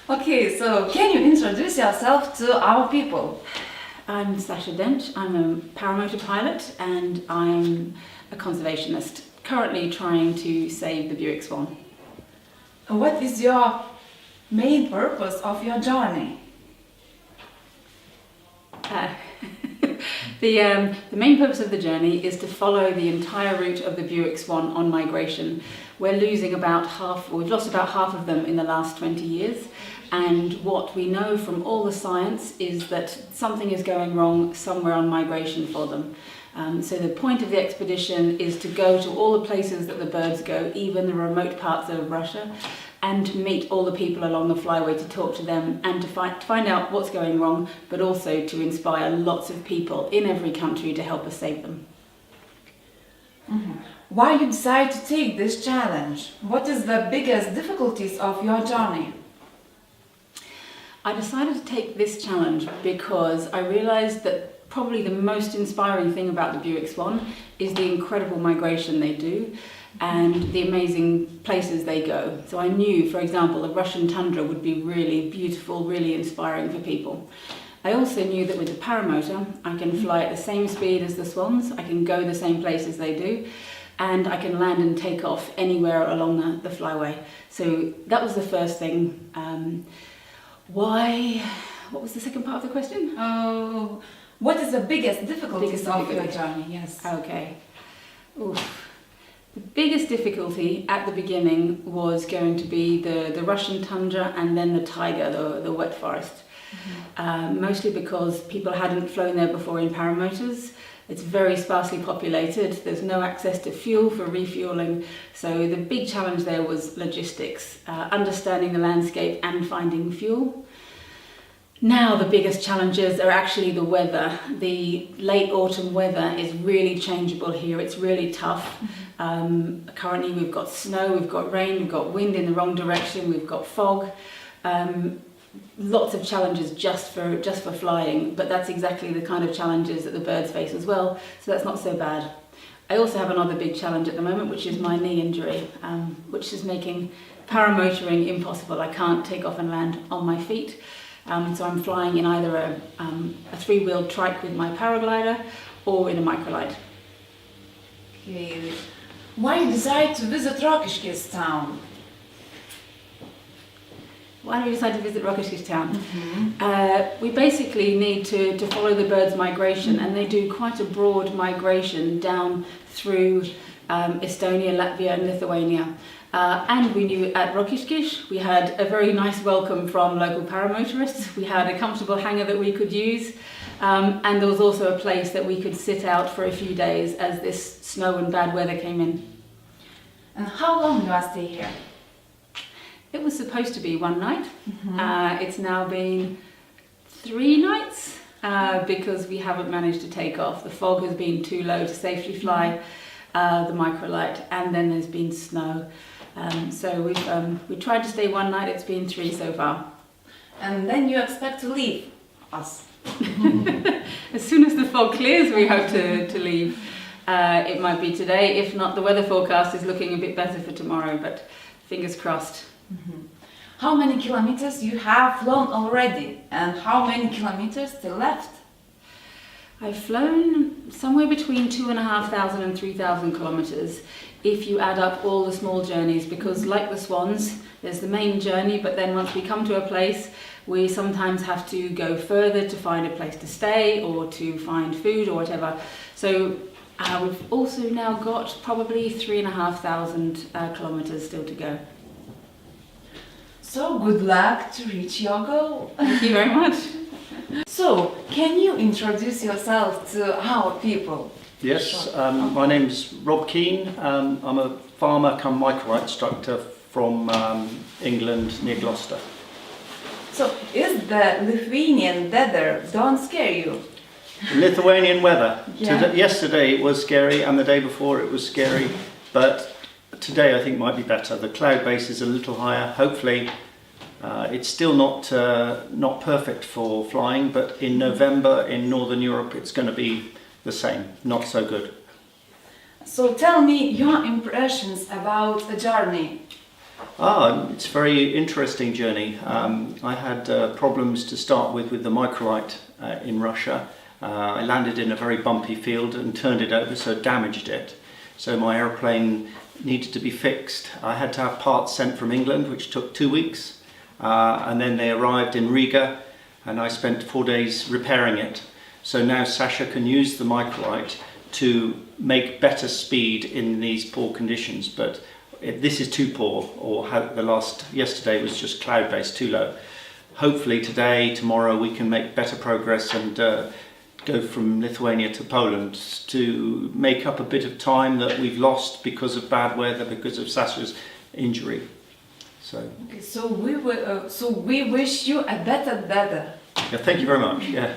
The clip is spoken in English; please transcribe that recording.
Okay, so can you introduce yourself to our people? I'm Sacha Dench, I'm a paramotor pilot and I'm a conservationist, currently trying to save the Buick Swan. What is your main purpose of your journey? The main purpose of the journey is to follow the entire route of the Buick Swan on migration. We're losing about half, or we've lost about half of them in the last 20 years. And what we know from all the science is that something is going wrong somewhere on migration for them. So the point of the expedition is to go to all the places that the birds go, even the remote parts of Russia, and to meet all the people along the flyway, to talk to them and to find out what's going wrong, but also to inspire lots of people in every country to help us save them. Mm-hmm. Why you decide to take this challenge? What is the biggest difficulties of your journey? I decided to take this challenge because I realised that probably the most inspiring thing about the Buick Swan is the incredible migration they do and the amazing places they go. So I knew, for example, the Russian tundra would be really beautiful, really inspiring for people. I also knew that with the paramotor, I can fly at the same speed as the swans, I can go the same places they do, and I can land and take off anywhere along the flyway. So that was the first thing. Why? What was the second part of the question? What is the biggest difficulties of your journey? Yes. Okay. Oof. The biggest difficulty at the beginning was going to be the Russian tundra and then the taiga, the wet forest. Mm-hmm. Mostly because people hadn't flown there before in paramotors. It's very sparsely populated, there's no access to fuel for refueling, so the big challenge there was logistics, understanding the landscape and finding fuel. Now the biggest challenges are actually the weather. The late autumn weather is really changeable here, it's really tough. Currently we've got snow, we've got rain, we've got wind in the wrong direction, we've got fog. Lots of challenges just for flying, but that's exactly the kind of challenges that the birds face as well, so that's not so bad. I also have another big challenge at the moment, which is my knee injury, which is making paramotoring impossible. I can't take off and land on my feet, so I'm flying in either a three-wheeled trike with my paraglider or in a microlight. Okay. Why you decide to visit Rokiškis town? Why did we decide to visit Rokiškis town? Mm-hmm. We basically need to follow the birds' migration, and they do quite a broad migration down through Estonia, Latvia and Lithuania. And we knew at Rokiškis we had a very nice welcome from local paramotorists. We had a comfortable hangar that we could use, and there was also a place that we could sit out for a few days as this snow and bad weather came in. And how long do I stay here? It was supposed to be one night. Mm-hmm. It's now been 3 nights because we haven't managed to take off. The fog has been too low to safely fly the microlight, and then there's been snow. So we tried to stay 1 night, it's been 3 so far. And then you expect to leave us? As soon as the fog clears, we hope to leave. It might be today, if not, the weather forecast is looking a bit better for tomorrow, but fingers crossed. Mm-hmm. How many kilometers you have flown already, and how many kilometers still left? I've flown somewhere between 2,500 and 3,000 kilometers if you add up all the small journeys, because like the swans, there's the main journey, but then once we come to a place, we sometimes have to go further to find a place to stay or to find food or whatever. So we've also now got probably 3,500 kilometers still to go. So good luck to reach your goal. Thank you very much. So, can you introduce yourself to our people? Yes, my name's Rob Keene. I'm a farmer come microlight instructor from England near Gloucester. So, is the Lithuanian weather don't scare you? The Lithuanian weather. Yeah. Yesterday it was scary and the day before it was scary, but today I think might be better. The cloud base is a little higher. Hopefully it's still not perfect for flying, but in November in Northern Europe it's going to be the same, not so good. So tell me your impressions about the journey. It's a very interesting journey. I had problems to start with the microlight in Russia. I landed in a very bumpy field and turned it over, so damaged it. So my airplane needed to be fixed. I had to have parts sent from England, which took 2 weeks. And then they arrived in Riga, and I spent 4 days repairing it. So now Sacha can use the microlight to make better speed in these poor conditions. But this is too poor, or yesterday was just cloud-based, too low. Hopefully today, tomorrow, we can make better progress and go from Lithuania to Poland to make up a bit of time that we've lost because of bad weather, because of Sacha's injury. So we wish you a better weather. Yeah, thank you very much. Yeah.